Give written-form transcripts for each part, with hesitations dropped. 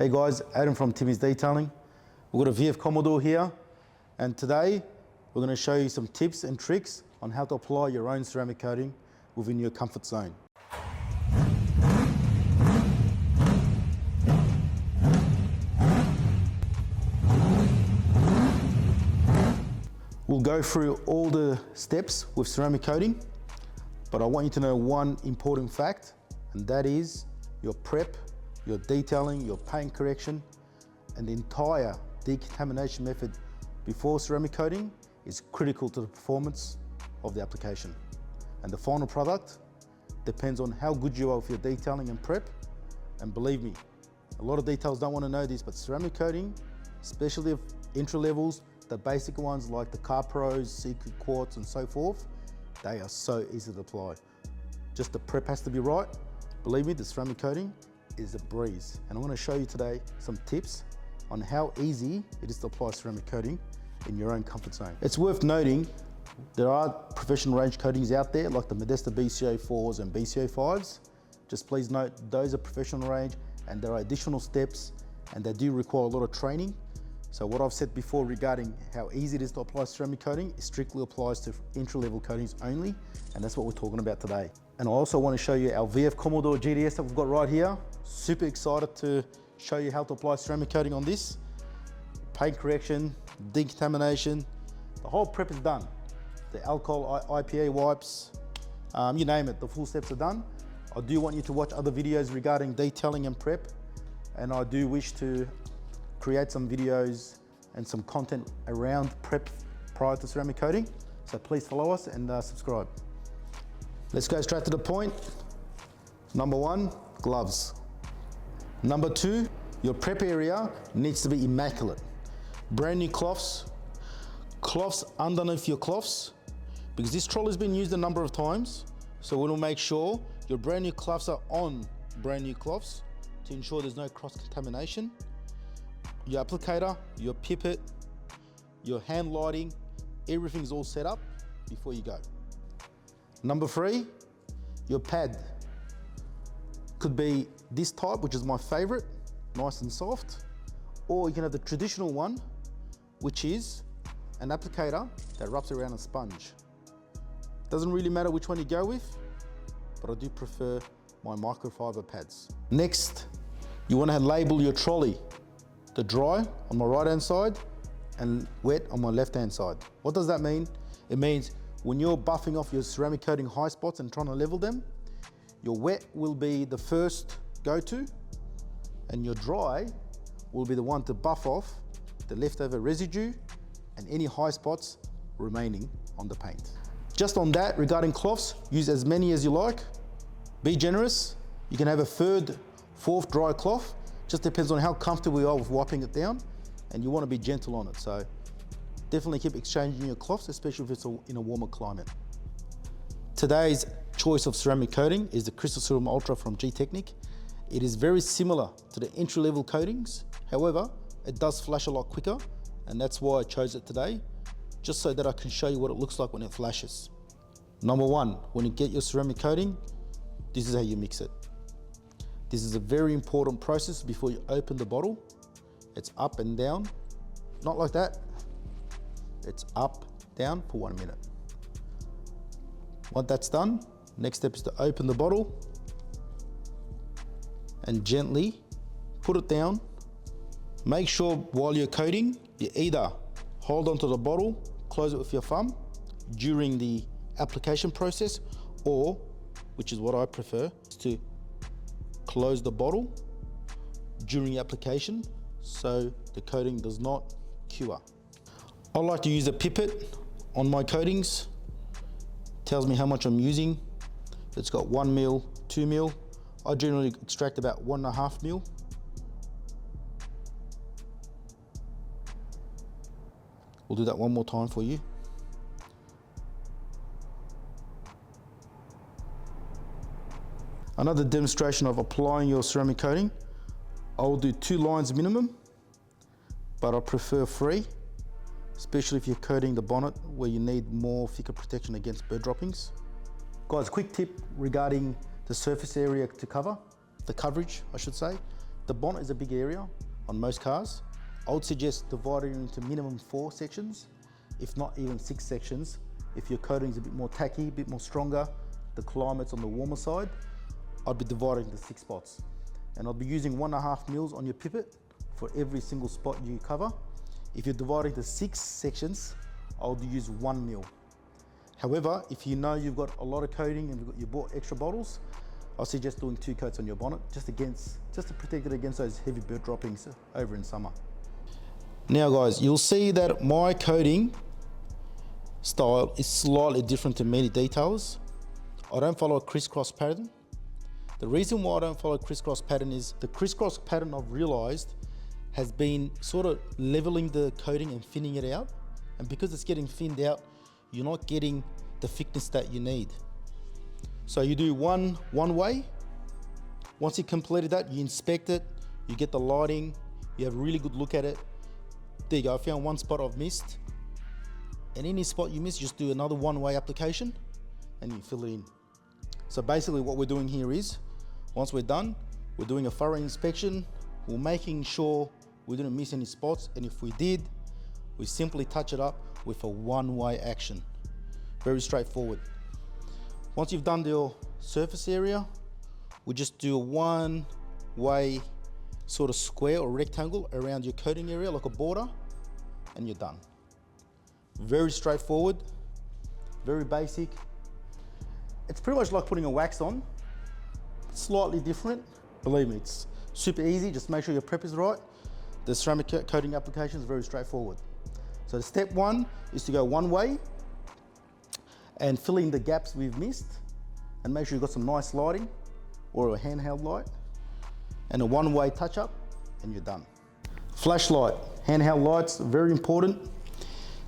Hey guys, Adam from Timmy's Detailing. We've got a VF Commodore here, and today we're going to show you some tips and tricks on how to apply your own ceramic coating within your comfort zone. We'll go through all the steps with ceramic coating, but I want you to know one important fact, and that is your prep, your detailing, your paint correction, and the entire decontamination method before ceramic coating is critical to the performance of the application. And the final product depends on how good you are with your detailing and prep. And believe me, a lot of details don't want to know this, but ceramic coating, especially of entry levels, the basic ones like the Car Pros, Secret Quartz and so forth, they are so easy to apply. Just the prep has to be right. Believe me, the ceramic coating is a breeze. And I'm going to show you today some tips on how easy it is to apply ceramic coating in your own comfort zone. It's worth noting there are professional range coatings out there like the Modesta BCO4s and BCO5s. Just please note those are professional range and there are additional steps and they do require a lot of training. So what I've said before regarding how easy it is to apply ceramic coating strictly applies to entry-level coatings only, and that's what we're talking about today. And I also want to show you our VF Commodore GDS that we've got right here. Super excited to show you how to apply ceramic coating on this. Paint correction, decontamination, the whole prep is done. The alcohol, IPA wipes, you name it, the full steps are done. I do want you to watch other videos regarding detailing and prep, and I do wish to create some videos and some content around prep prior to ceramic coating. So please follow us and subscribe. Let's go straight to the point. Number one, gloves. Number two, your prep area needs to be immaculate. Brand new cloths underneath your cloths, because this trolley's been used a number of times. So we will make sure your brand new cloths are on brand new cloths to ensure there's no cross-contamination. Your applicator, your pipette, your hand lighting, everything's all set up before you go. Number three, your pad. Could be this type, which is my favorite, nice and soft, or you can have the traditional one, which is an applicator that wraps around a sponge. Doesn't really matter which one you go with, but I do prefer my microfiber pads. Next, you want to label your trolley. The dry on my right hand side and wet on my left hand side. What does that mean? It means when you're buffing off your ceramic coating high spots and trying to level them, your wet will be the first go-to and your dry will be the one to buff off the leftover residue and any high spots remaining on the paint. Just on that, regarding cloths, use as many as you like. Be generous. You can have a third, fourth dry cloth. Just depends on how comfortable you are with wiping it down, and you want to be gentle on it. So definitely keep exchanging your cloths, especially if it's in a warmer climate. Today's choice of ceramic coating is the Crystal Serum Ultra from G-Technic. It is very similar to the entry-level coatings. However, it does flash a lot quicker, and that's why I chose it today, just so that I can show you what it looks like when it flashes. Number one, when you get your ceramic coating, this is how you mix it. This is a very important process before you open the bottle. It's up and down, not like that. It's up, down for 1 minute. Once that's done, next step is to open the bottle and gently put it down. Make sure while you're coating, you either hold onto the bottle, close it with your thumb during the application process, or, which is what I prefer, is to close the bottle during application so the coating does not cure. I like to use a pipette on my coatings. Tells me how much I'm using. It's got 1 mil, 2 mil. I generally extract about 1.5 mil. We'll do that one more time for you. Another demonstration of applying your ceramic coating. I will do 2 lines minimum, but I prefer 3, especially if you're coating the bonnet where you need more thicker protection against bird droppings. Guys, quick tip regarding the surface area to cover, the coverage, I should say. the bonnet is a big area on most cars. I would suggest dividing it into minimum 4 sections, if not even 6 sections. If your coating is a bit more tacky, a bit more stronger, the climate's on the warmer side, I'd be dividing into 6 spots. And I'd be using 1.5 mils on your pipet for every single spot you cover. If you're dividing into 6 sections, I would use 1 mil. However, if you know you've got a lot of coating and you bought extra bottles, I suggest doing 2 coats on your bonnet, just to protect it against those heavy bird droppings over in summer. Now guys, you'll see that my coating style is slightly different to many detailers. I don't follow a crisscross pattern. The reason why I don't follow a crisscross pattern is the crisscross pattern I've realized has been sort of leveling the coating and thinning it out. And because it's getting thinned out, you're not getting the thickness that you need. So you do one way. Once you completed that, you inspect it, you get the lighting, you have a really good look at it. There you go, I found one spot I've missed. And any spot you miss, just do another one-way application and you fill it in. So basically what we're doing here is, once we're done, we're doing a thorough inspection, we're making sure we didn't miss any spots, and if we did, we simply touch it up with a one-way action. Very straightforward. Once you've done your surface area, we just do a one-way sort of square or rectangle around your coating area, like a border, and you're done. Very straightforward, very basic. It's pretty much like putting a wax on, slightly different. Believe me, it's super easy. Just make sure your prep is right. The ceramic coating application is very straightforward. So step 1 is to go one way and fill in the gaps we've missed, and make sure you've got some nice lighting or a handheld light and a one-way touch-up, and you're done. Flashlight, handheld lights, very important.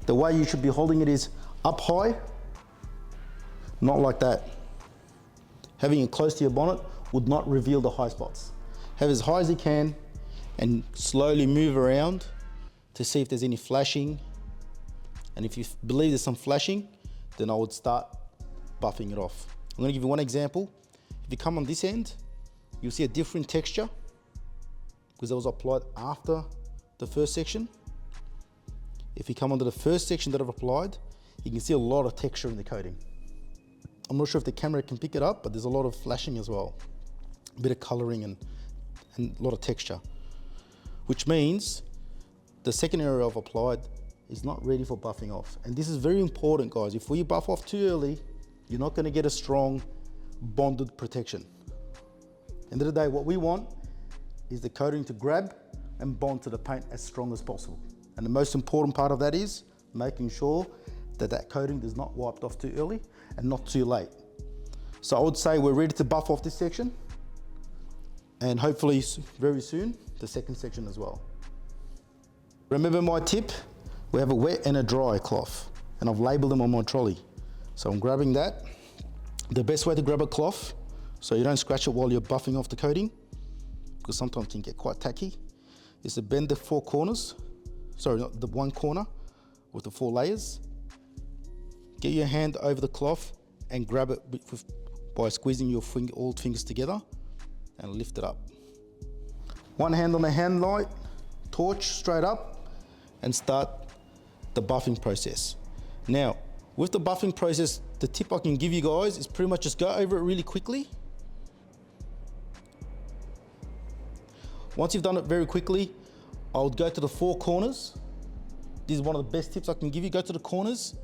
The way you should be holding it is up high, not like that. Having it close to your bonnet would not reveal the high spots. Have it as high as you can and slowly move around to see if there's any flashing. And if you believe there's some flashing, then I would start buffing it off. I'm gonna give you one example. If you come on this end, you'll see a different texture because that was applied after the first section. If you come onto the first section that I've applied, you can see a lot of texture in the coating. I'm not sure if the camera can pick it up, but there's a lot of flashing as well. A bit of coloring and a lot of texture, which means the second area I've applied is not ready for buffing off. And this is very important, guys. If we buff off too early, you're not gonna get a strong bonded protection. End of the day, what we want is the coating to grab and bond to the paint as strong as possible. And the most important part of that is making sure that that coating is not wiped off too early and not too late. So I would say we're ready to buff off this section, and hopefully very soon, the second section as well. Remember my tip, we have a wet and a dry cloth, and I've labeled them on my trolley. So I'm grabbing that. The best way to grab a cloth, so you don't scratch it while you're buffing off the coating, because sometimes it can get quite tacky, is to bend the 4 corners, sorry, not the 1 corner with the 4 layers. Get your hand over the cloth and grab it by squeezing your all fingers together and lift it up. One hand on the hand light, torch straight up, and start the buffing process. Now, with the buffing process, the tip I can give you guys is pretty much just go over it really quickly. Once you've done it very quickly, I would go to the 4 corners. This is one of the best tips I can give you. Go to the corners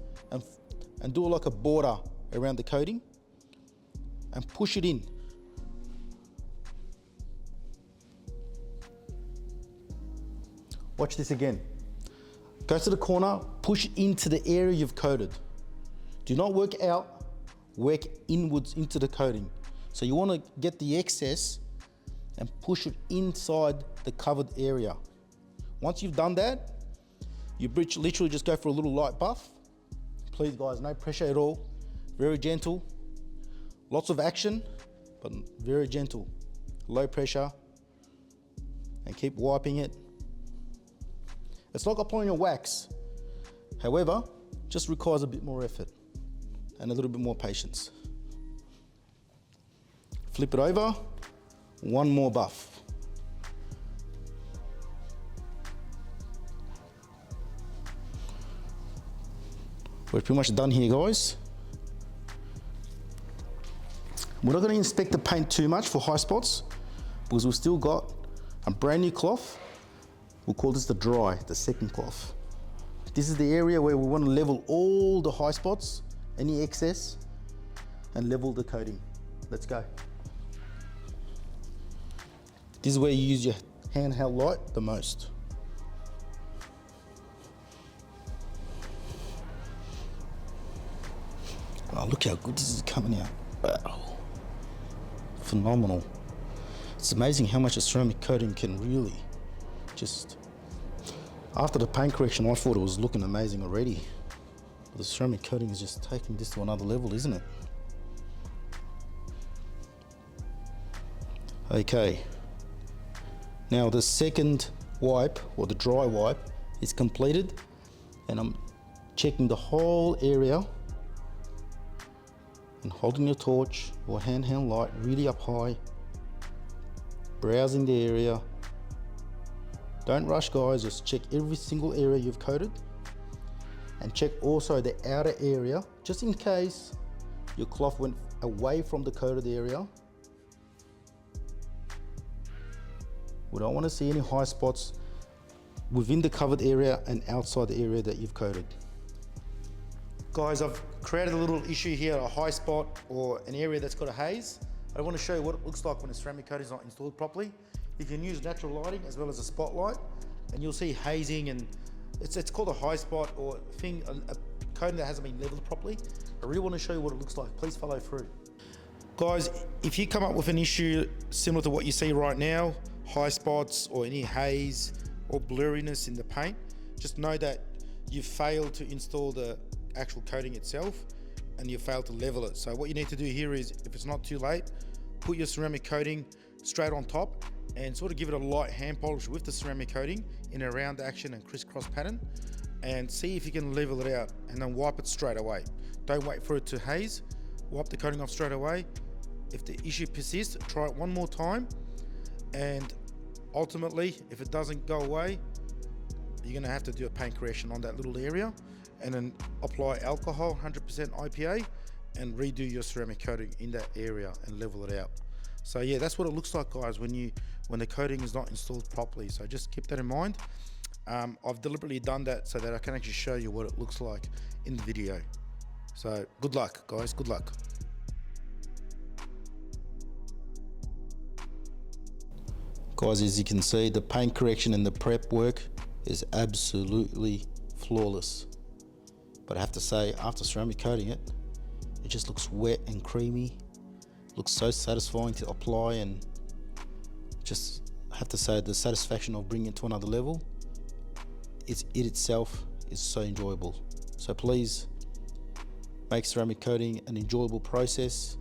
and do like a border around the coating and push it in. Watch this again. Go to the corner, push into the area you've coated. Do not work out, work inwards into the coating. So you want to get the excess and push it inside the covered area. Once you've done that, you literally just go for a little light buff. Please guys, no pressure at all. Very gentle. Lots of action, but very gentle. Low pressure, and keep wiping it. It's like applying a wax. However, just requires a bit more effort and a little bit more patience. Flip it over, one more buff. We're pretty much done here, guys. We're not going to inspect the paint too much for high spots because we've still got a brand new cloth. We'll call this the dry, the second cloth. This is the area where we want to level all the high spots, any excess, and level the coating. Let's go. This is where you use your handheld light the most. Oh, look how good this is coming out. Wow. Phenomenal. It's amazing how much a ceramic coating can really just... After the paint correction, I thought it was looking amazing already. But the ceramic coating is just taking this to another level, isn't it? Okay. Now the second wipe, or the dry wipe, is completed. And I'm checking the whole area and holding your torch or handheld light really up high, browsing the area. Don't rush, guys, just check every single area you've coated and check also the outer area just in case your cloth went away from the coated area. We don't want to see any high spots within the covered area and outside the area that you've coated. Guys, I've created a little issue here, a high spot or an area that's got a haze. I want to show you what it looks like when a ceramic coating is not installed properly. You can use natural lighting as well as a spotlight, and you'll see hazing, and it's called a high spot or a coating that hasn't been leveled properly. I really want to show you what it looks like. Please follow through. Guys, if you come up with an issue similar to what you see right now, high spots or any haze or blurriness in the paint, just know that you've failed to install the actual coating itself and you failed to level it. So what you need to do here is, if it's not too late, put your ceramic coating straight on top and sort of give it a light hand polish with the ceramic coating in a round action and crisscross pattern, and see if you can level it out, and then wipe it straight away. Don't wait for it to haze, wipe the coating off straight away. If the issue persists, try it one more time, and ultimately if it doesn't go away, you're going to have to do a paint correction on that little area and then apply alcohol 100% IPA and redo your ceramic coating in that area and level it out. So yeah, that's what it looks like, guys, when the coating is not installed properly. So just keep that in mind. I've deliberately done that so that I can actually show you what it looks like in the video. So good luck, guys, good luck. Guys, as you can see, the paint correction and the prep work is absolutely flawless. But I have to say, after ceramic coating it, it just looks wet and creamy. Looks so satisfying to apply, and just have to say the satisfaction of bringing it to another level, it itself is so enjoyable. So please make ceramic coating an enjoyable process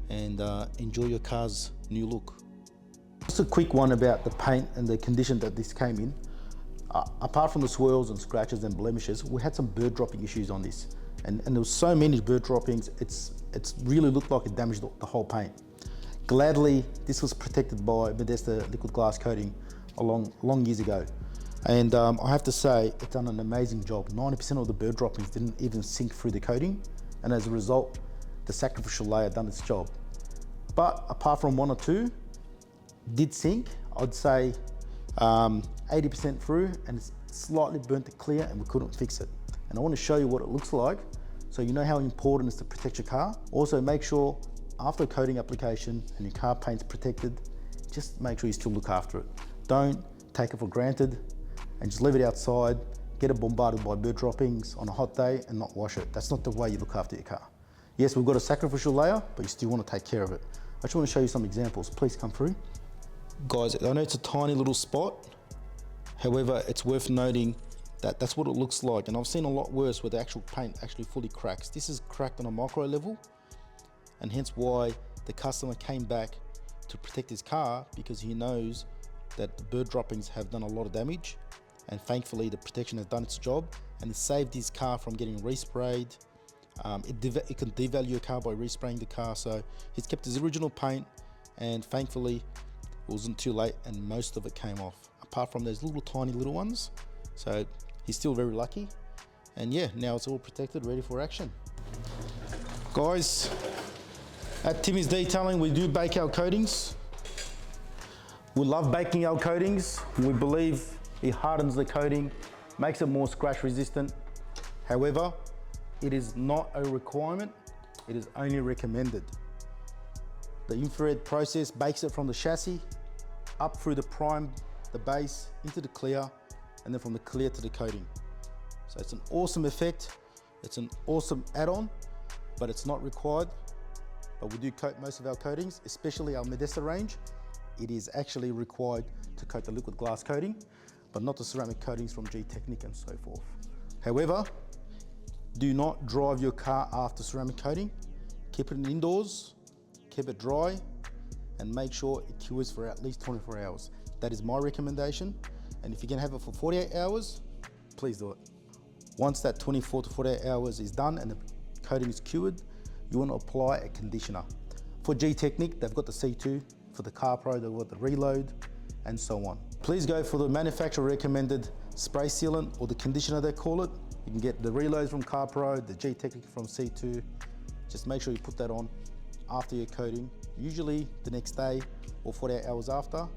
and enjoy your car's new look. Just a quick one about the paint and the condition that this came in. Apart from the swirls and scratches and blemishes, we had some bird dropping issues on this, and there was so many bird droppings, it's really looked like it damaged the whole paint. Gladly, this was protected by Modesta liquid glass coating long years ago, and I have to say it's done an amazing job. 90% of the bird droppings didn't even sink through the coating, and as a result, the sacrificial layer done its job. But apart from one or two did sink, I'd say 80% through, and it's slightly burnt it clear, and we couldn't fix it. And I want to show you what it looks like so you know how important it is to protect your car. Also, make sure after coating application and your car paint's protected, just make sure you still look after it. Don't take it for granted and just leave it outside, get it bombarded by bird droppings on a hot day and not wash it. That's not the way you look after your car. Yes, we've got a sacrificial layer, but you still want to take care of it. I just want to show you some examples. Please come through. Guys, I know it's a tiny little spot. However, it's worth noting that that's what it looks like. And I've seen a lot worse where the actual paint actually fully cracks. This is cracked on a micro level, and hence why the customer came back to protect his car, because he knows that the bird droppings have done a lot of damage, and thankfully the protection has done its job and it saved his car from getting resprayed. It can devalue your car by respraying the car, so he's kept his original paint, and thankfully it wasn't too late and most of it came off, apart from those tiny little ones. So he's still very lucky. And yeah, now it's all protected, ready for action. Guys, at Timmy's Detailing, we do bake our coatings. We love baking our coatings. We believe it hardens the coating, makes it more scratch resistant. However, it is not a requirement, it is only recommended. The infrared process bakes it from the chassis, up through the prime, the base, into the clear, and then from the clear to the coating. So it's an awesome effect, it's an awesome add-on, but it's not required. But we do coat most of our coatings, especially our Medessa range. It is actually required to coat the liquid glass coating, but not the ceramic coatings from G-Technic and so forth. However, do not drive your car after ceramic coating. Keep it indoors, keep it dry, and make sure it cures for at least 24 hours. That is my recommendation. And if you can have it for 48 hours, please do it. Once that 24 to 48 hours is done and the coating is cured, you want to apply a conditioner. For G-Technic, they've got the C2. For the CarPro, they've got the Reload, and so on. Please go for the manufacturer recommended spray sealant, or the conditioner they call it. You can get the Reloads from CarPro, the G-Technic from C2. Just make sure you put that on after your coating, usually the next day or 48 hours after,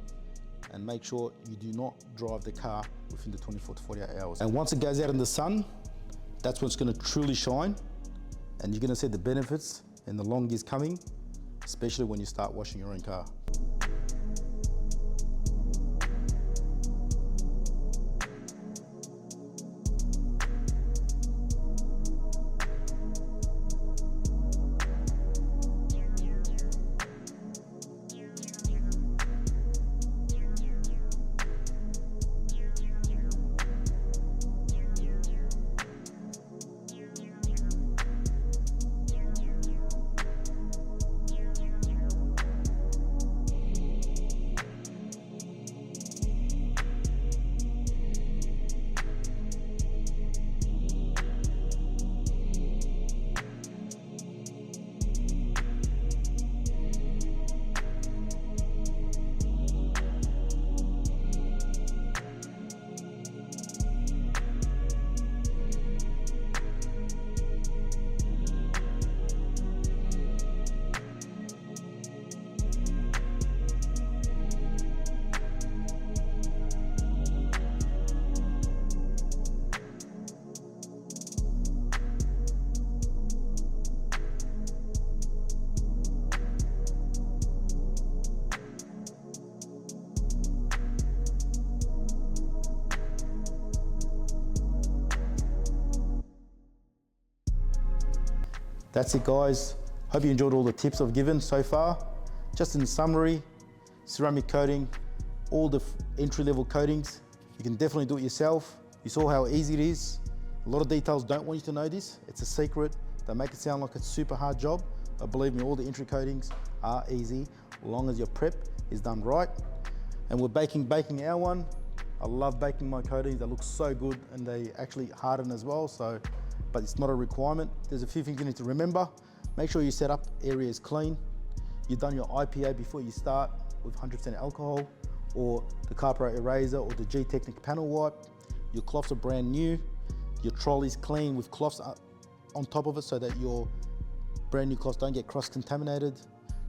and make sure you do not drive the car within the 24 to 48 hours. And once it goes out in the sun, that's when it's going to truly shine, and you're going to see the benefits in the long years coming, especially when you start washing your own car. That's it, guys. Hope you enjoyed all the tips I've given so far. Just in summary, ceramic coating, all the entry-level coatings, you can definitely do it yourself. You saw how easy it is. A lot of details don't want you to know this. It's a secret. They make it sound like it's a super hard job, but believe me, all the entry coatings are easy, as long as your prep is done right. And we're baking our one. I love baking my coatings. They look so good, and they actually harden as well, but it's not a requirement. There's a few things you need to remember. Make sure you set up areas clean. You've done your IPA before you start with 100% alcohol, or the CarPro eraser, or the G-Technic panel wipe. Your cloths are brand new. Your trolley's clean with cloths on top of it so that your brand new cloths don't get cross-contaminated.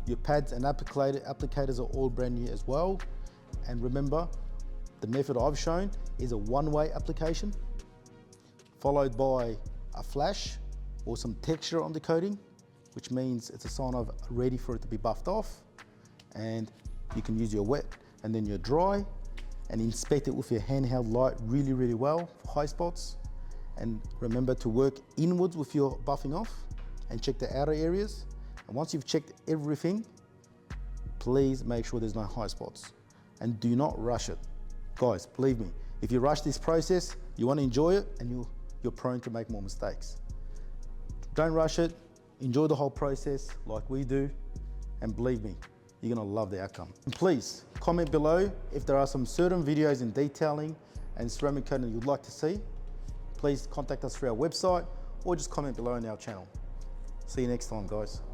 Your pads and applicators are all brand new as well. And remember, the method I've shown is a one-way application, followed by a flash or some texture on the coating, which means it's a sign of ready for it to be buffed off. And you can use your wet and then your dry, and inspect it with your handheld light really, really well for high spots. And remember to work inwards with your buffing off and check the outer areas. And once you've checked everything, please make sure there's no high spots, and do not rush it. Guys, believe me, if you rush this process, you want to enjoy it, and you're prone to make more mistakes. Don't rush it, enjoy the whole process like we do, and believe me, you're gonna love the outcome. And please, comment below if there are some certain videos in detailing and ceramic coating you'd like to see. Please contact us through our website, or just comment below on our channel. See you next time, guys.